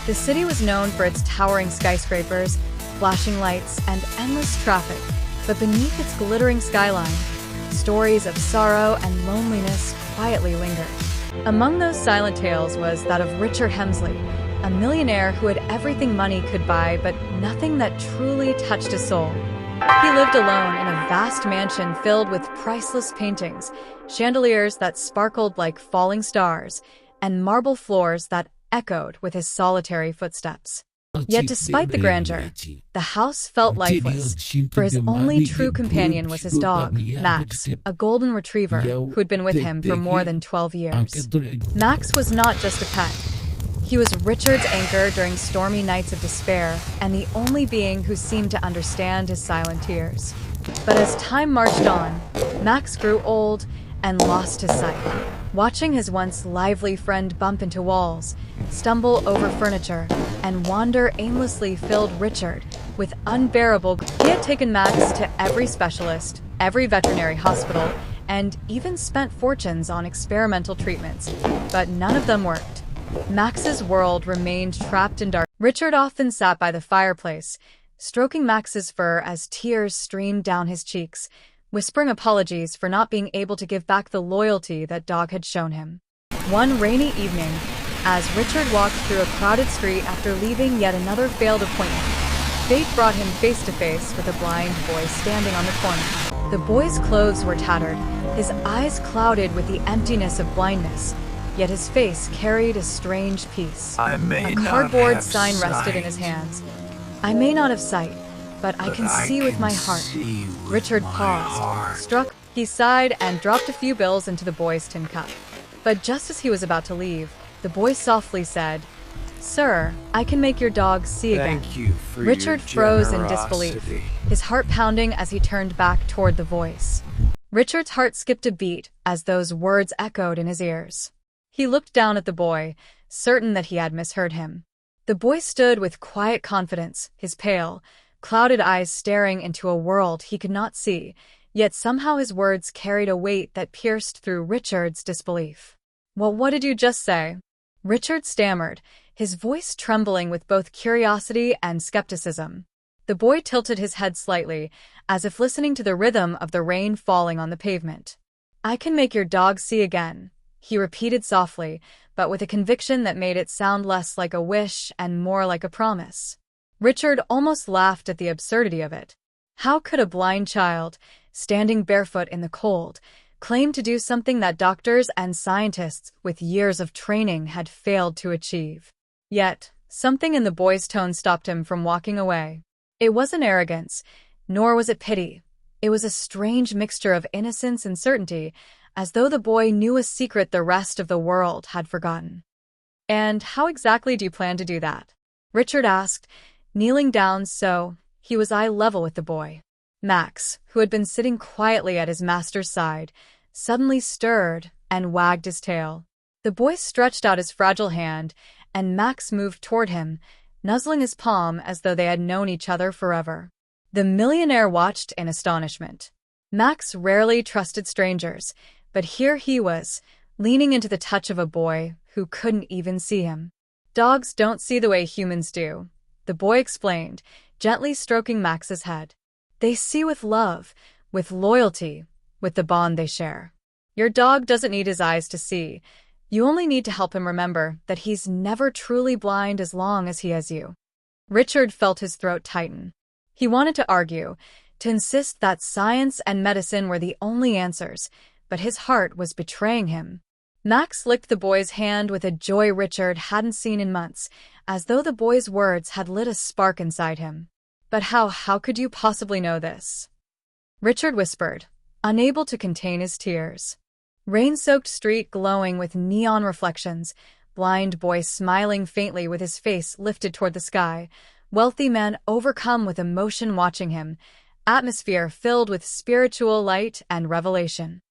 The city was known for its towering skyscrapers, flashing lights, and endless traffic, but beneath its glittering skyline, stories of sorrow and loneliness quietly lingered. Among those silent tales was that of Richard Hemsley, a millionaire who had everything money could buy but nothing that truly touched his soul. He lived alone in a vast mansion filled with priceless paintings, chandeliers that sparkled like falling stars, and marble floors that echoed with his solitary footsteps. Yet despite the grandeur, the house felt lifeless, for his only true companion was his dog, Max, a golden retriever who had been with him for more than 12 years. Max was not just a pet. He was Richard's anchor during stormy nights of despair, and the only being who seemed to understand his silent tears. But as time marched on, Max grew old and lost his sight. Watching his once lively friend bump into walls, stumble over furniture, and wander aimlessly filled Richard with unbearable. He had taken Max to every specialist, every veterinary hospital, and even spent fortunes on experimental treatments, but none of them worked. Max's world remained trapped in dark. Richard often sat by the fireplace, stroking Max's fur as tears streamed down his cheeks, whispering apologies for not being able to give back the loyalty that dog had shown him. One rainy evening, as Richard walked through a crowded street after leaving yet another failed appointment, fate brought him face to face with a blind boy standing on the corner. The boy's clothes were tattered, his eyes clouded with the emptiness of blindness, yet his face carried a strange peace. A cardboard sign rested in his hands. I may not have sight, but I can see with my heart. Richard paused, struck. He sighed and dropped a few bills into the boy's tin cup. But just as he was about to leave, the boy softly said, "Sir, I can make your dog see again." Thank you for Richard your froze in generosity. disbelief, his heart pounding as he turned back toward the voice. Richard's heart skipped a beat as those words echoed in his ears. He looked down at the boy, certain that he had misheard him. The boy stood with quiet confidence, his pale, clouded eyes staring into a world he could not see, yet somehow his words carried a weight that pierced through Richard's disbelief. "Well, what did you just say?" Richard stammered, his voice trembling with both curiosity and skepticism. The boy tilted his head slightly, as if listening to the rhythm of the rain falling on the pavement. "I can make your dog see again," he repeated softly, but with a conviction that made it sound less like a wish and more like a promise. Richard almost laughed at the absurdity of it. How could a blind child, standing barefoot in the cold, claim to do something that doctors and scientists with years of training had failed to achieve? Yet, something in the boy's tone stopped him from walking away. It wasn't arrogance, nor was it pity. It was a strange mixture of innocence and certainty, as though the boy knew a secret the rest of the world had forgotten. "And how exactly do you plan to do that?" Richard asked, kneeling down so he was eye level with the boy. Max, who had been sitting quietly at his master's side, suddenly stirred and wagged his tail. The boy stretched out his fragile hand, and Max moved toward him, nuzzling his palm as though they had known each other forever. The millionaire watched in astonishment. Max rarely trusted strangers, but here he was, leaning into the touch of a boy who couldn't even see him. "Dogs don't see the way humans do," the boy explained, gently stroking Max's head. "They see with love, with loyalty, with the bond they share. Your dog doesn't need his eyes to see. You only need to help him remember that he's never truly blind as long as he has you." Richard felt his throat tighten. He wanted to argue, to insist that science and medicine were the only answers, but his heart was betraying him. Max licked the boy's hand with a joy Richard hadn't seen in months, as though the boy's words had lit a spark inside him. "But how could you possibly know this?" Richard whispered, unable to contain his tears. Rain-soaked street glowing with neon reflections, blind boy smiling faintly with his face lifted toward the sky, wealthy man overcome with emotion watching him, atmosphere filled with spiritual light and revelation.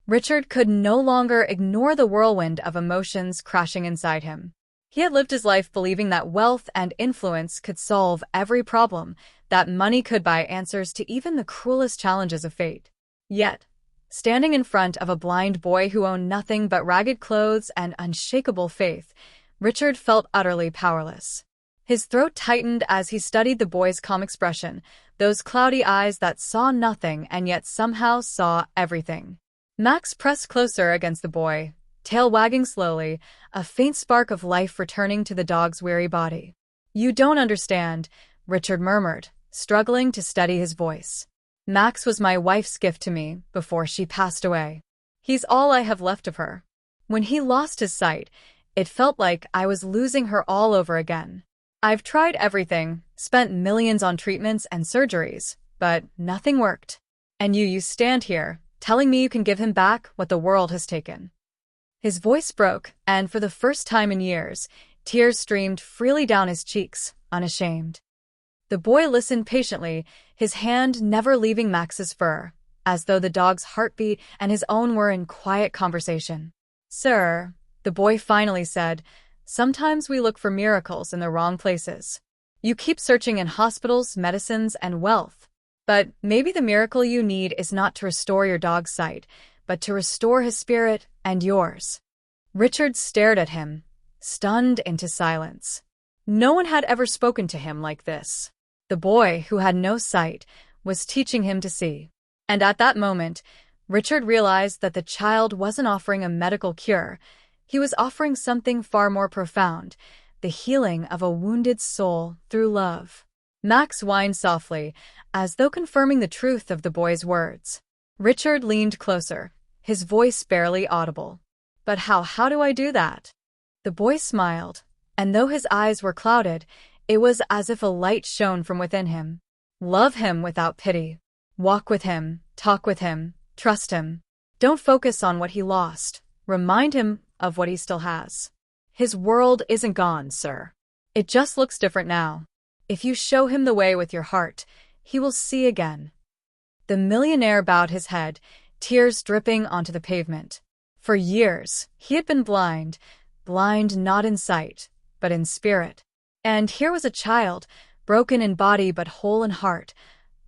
Richard could no longer ignore the whirlwind of emotions crashing inside him. He had lived his life believing that wealth and influence could solve every problem, that money could buy answers to even the cruelest challenges of fate. Yet, standing in front of a blind boy who owned nothing but ragged clothes and unshakable faith, Richard felt utterly powerless. His throat tightened as he studied the boy's calm expression, those cloudy eyes that saw nothing and yet somehow saw everything. Max pressed closer against the boy, tail wagging slowly, a faint spark of life returning to the dog's weary body. "You don't understand," Richard murmured, struggling to steady his voice. "Max was my wife's gift to me before she passed away. He's all I have left of her. When he lost his sight, it felt like I was losing her all over again. I've tried everything, spent millions on treatments and surgeries, but nothing worked. And you stand here, telling me you can give him back what the world has taken." His voice broke, and for the first time in years, tears streamed freely down his cheeks, unashamed. The boy listened patiently, his hand never leaving Max's fur, as though the dog's heartbeat and his own were in quiet conversation. "Sir," the boy finally said, "sometimes we look for miracles in the wrong places. You keep searching in hospitals, medicines, and wealth. But maybe the miracle you need is not to restore your dog's sight, but to restore his spirit and yours." Richard stared at him, stunned into silence. No one had ever spoken to him like this. The boy, who had no sight, was teaching him to see. And at that moment, Richard realized that the child wasn't offering a medical cure. He was offering something far more profound, the healing of a wounded soul through love. Max whined softly, as though confirming the truth of the boy's words. Richard leaned closer, his voice barely audible. "But how do I do that?" The boy smiled, and though his eyes were clouded, it was as if a light shone from within him. "Love him without pity. Walk with him, talk with him, trust him. Don't focus on what he lost. Remind him of what he still has. His world isn't gone, sir. It just looks different now. If you show him the way with your heart, he will see again." The millionaire bowed his head, tears dripping onto the pavement. For years, he had been blind not in sight, but in spirit. And here was a child, broken in body but whole in heart,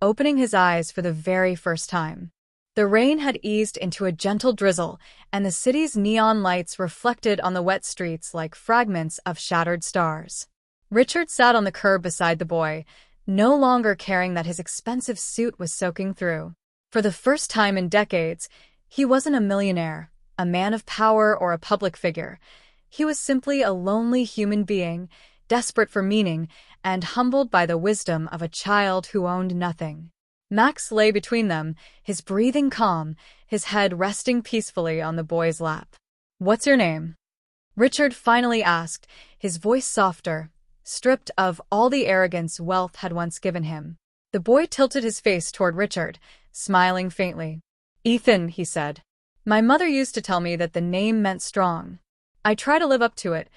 opening his eyes for the very first time. The rain had eased into a gentle drizzle, and the city's neon lights reflected on the wet streets like fragments of shattered stars. Richard sat on the curb beside the boy, no longer caring that his expensive suit was soaking through. For the first time in decades, he wasn't a millionaire, a man of power, or a public figure. He was simply a lonely human being, desperate for meaning, and humbled by the wisdom of a child who owned nothing. Max lay between them, his breathing calm, his head resting peacefully on the boy's lap. "What's your name?" Richard finally asked, his voice softer, stripped of all the arrogance wealth had once given him. The boy tilted his face toward Richard, smiling faintly. "Ethan," he said. "My mother used to tell me that the name meant strong. I try to live up to it,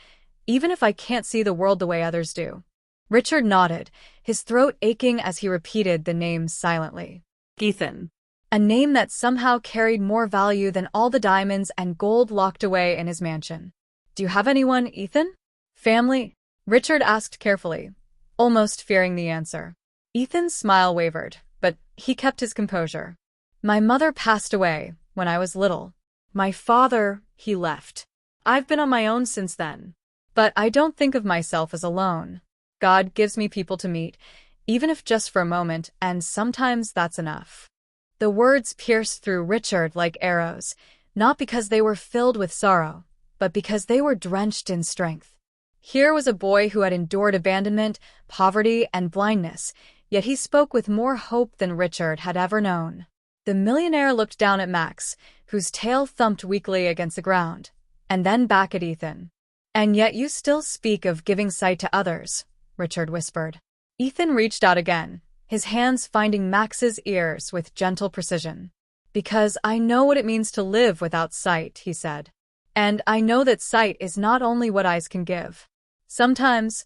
even if I can't see the world the way others do." Richard nodded, his throat aching as he repeated the name silently. Ethan. A name that somehow carried more value than all the diamonds and gold locked away in his mansion. "Do you have anyone, Ethan? Family?" Richard asked carefully, almost fearing the answer. Ethan's smile wavered, but he kept his composure. "My mother passed away when I was little. My father, he left. I've been on my own since then. But I don't think of myself as alone. God gives me people to meet, even if just for a moment, and sometimes that's enough." The words pierced through Richard like arrows, not because they were filled with sorrow, but because they were drenched in strength. Here was a boy who had endured abandonment, poverty, and blindness, yet he spoke with more hope than Richard had ever known. The millionaire looked down at Max, whose tail thumped weakly against the ground, and then back at Ethan. "And yet you still speak of giving sight to others," Richard whispered. Ethan reached out again, his hands finding Max's ears with gentle precision. "Because I know what it means to live without sight," he said. "And I know that sight is not only what eyes can give. Sometimes,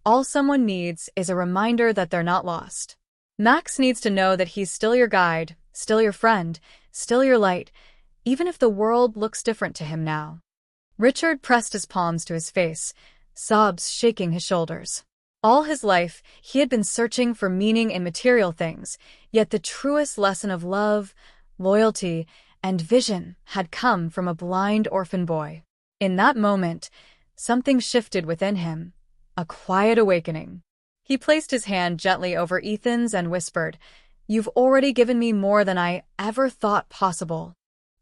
all someone needs is a reminder that they're not lost. Max needs to know that he's still your guide, still your friend, still your light, even if the world looks different to him now." Richard pressed his palms to his face, sobs shaking his shoulders. All his life, he had been searching for meaning in material things, yet the truest lesson of love, loyalty, and vision had come from a blind orphan boy. In that moment, something shifted within him, a quiet awakening. He placed his hand gently over Ethan's and whispered, "You've already given me more than I ever thought possible."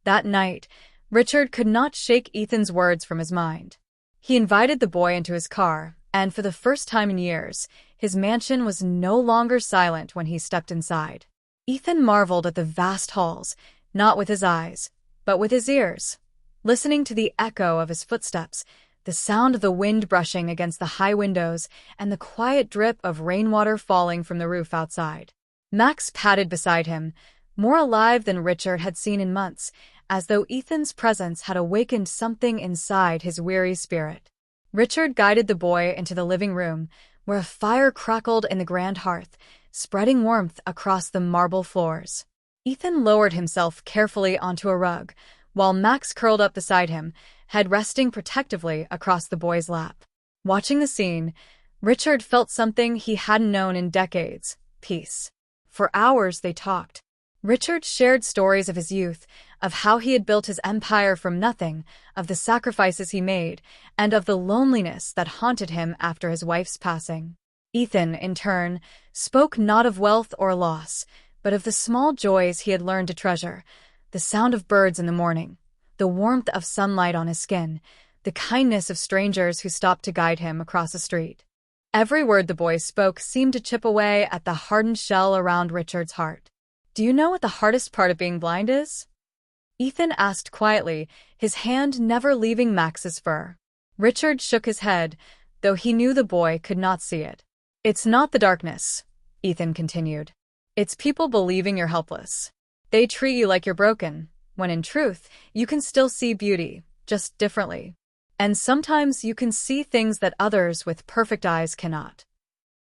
That night, Richard could not shake Ethan's words from his mind. He invited the boy into his car, and for the first time in years, his mansion was no longer silent when he stepped inside. Ethan marveled at the vast halls, not with his eyes, but with his ears. Listening to the echo of his footsteps, the sound of the wind brushing against the high windows, and the quiet drip of rainwater falling from the roof outside. Max padded beside him, more alive than Richard had seen in months, as though Ethan's presence had awakened something inside his weary spirit. Richard guided the boy into the living room, where a fire crackled in the grand hearth, spreading warmth across the marble floors. Ethan lowered himself carefully onto a rug, while Max curled up beside him, head resting protectively across the boy's lap. Watching the scene, Richard felt something he hadn't known in decades: peace. For hours they talked. Richard shared stories of his youth, of how he had built his empire from nothing, of the sacrifices he made, and of the loneliness that haunted him after his wife's passing. Ethan, in turn, spoke not of wealth or loss, but of the small joys he had learned to treasure: the sound of birds in the morning, the warmth of sunlight on his skin, the kindness of strangers who stopped to guide him across the street. Every word the boy spoke seemed to chip away at the hardened shell around Richard's heart. "Do you know what the hardest part of being blind is?" Ethan asked quietly, his hand never leaving Max's fur. Richard shook his head, though he knew the boy could not see it. "It's not the darkness," Ethan continued. "It's people believing you're helpless. They treat you like you're broken, when in truth, you can still see beauty, just differently. And sometimes you can see things that others with perfect eyes cannot."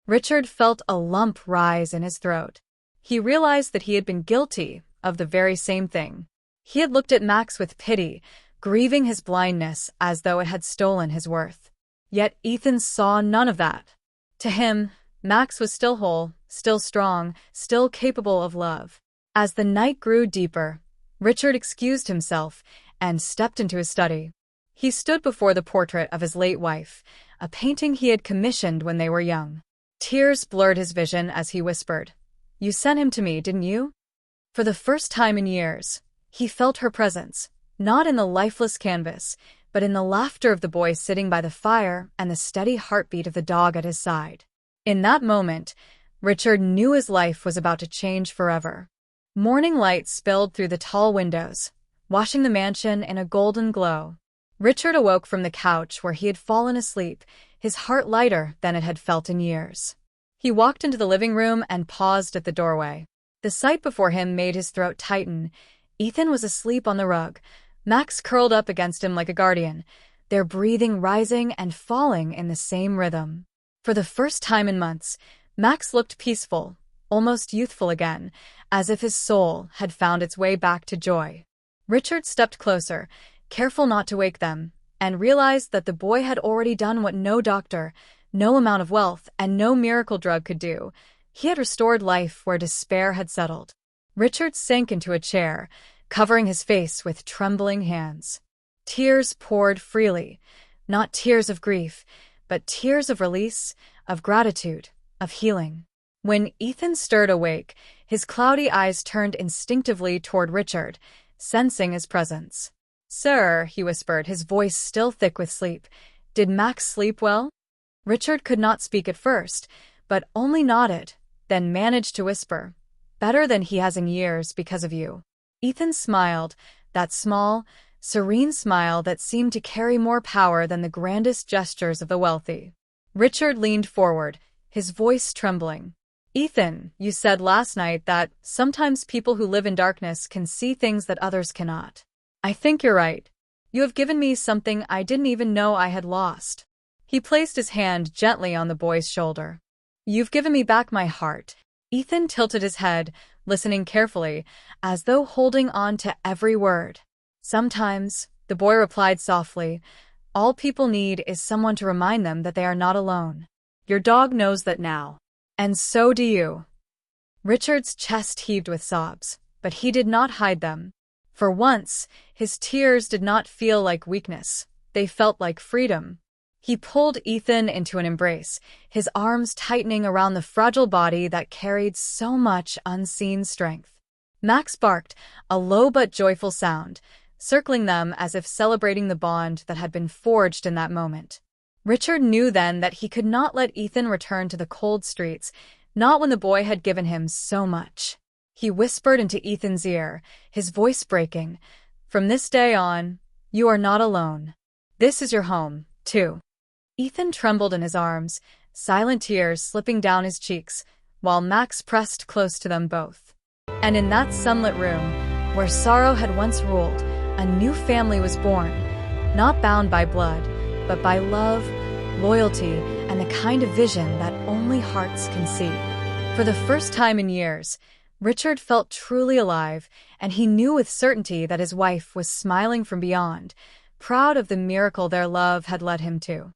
Richard felt a lump rise in his throat. He realized that he had been guilty of the very same thing. He had looked at Max with pity, grieving his blindness as though it had stolen his worth. Yet Ethan saw none of that. To him, Max was still whole, still strong, still capable of love. As the night grew deeper, Richard excused himself and stepped into his study. He stood before the portrait of his late wife, a painting he had commissioned when they were young. Tears blurred his vision as he whispered, "You sent him to me, didn't you?" For the first time in years, he felt her presence, not in the lifeless canvas, but in the laughter of the boy sitting by the fire and the steady heartbeat of the dog at his side. In that moment, Richard knew his life was about to change forever. Morning light spilled through the tall windows, washing the mansion in a golden glow. Richard awoke from the couch where he had fallen asleep, his heart lighter than it had felt in years. He walked into the living room and paused at the doorway. The sight before him made his throat tighten. Ethan was asleep on the rug, Max curled up against him like a guardian, their breathing rising and falling in the same rhythm. For the first time in months, Max looked peaceful, almost youthful again, as if his soul had found its way back to joy. Richard stepped closer, careful not to wake them, and realized that the boy had already done what no doctor, no amount of wealth, and no miracle drug could do. He had restored life where despair had settled. Richard sank into a chair, covering his face with trembling hands. Tears poured freely, not tears of grief, but tears of release, of gratitude, of healing. When Ethan stirred awake, his cloudy eyes turned instinctively toward Richard, sensing his presence. "Sir," he whispered, his voice still thick with sleep, "did Max sleep well?" Richard could not speak at first, but only nodded, then managed to whisper, "Better than he has in years because of you." Ethan smiled, that small, serene smile that seemed to carry more power than the grandest gestures of the wealthy. Richard leaned forward, his voice trembling. "Ethan, you said last night that sometimes people who live in darkness can see things that others cannot. I think you're right. You have given me something I didn't even know I had lost." He placed his hand gently on the boy's shoulder. "You've given me back my heart." Ethan tilted his head, listening carefully, as though holding on to every word. "Sometimes," the boy replied softly, "all people need is someone to remind them that they are not alone. Your dog knows that now. And so do you." Richard's chest heaved with sobs, but he did not hide them. For once, his tears did not feel like weakness. They felt like freedom. He pulled Ethan into an embrace, his arms tightening around the fragile body that carried so much unseen strength. Max barked, a low but joyful sound, circling them as if celebrating the bond that had been forged in that moment. Richard knew then that he could not let Ethan return to the cold streets, not when the boy had given him so much. He whispered into Ethan's ear, his voice breaking, "From this day on, you are not alone. This is your home, too." Ethan trembled in his arms, silent tears slipping down his cheeks, while Max pressed close to them both. And in that sunlit room, where sorrow had once ruled, a new family was born, not bound by blood, but by love, loyalty, and the kind of vision that only hearts can see. For the first time in years, Richard felt truly alive, and he knew with certainty that his wife was smiling from beyond, proud of the miracle their love had led him to.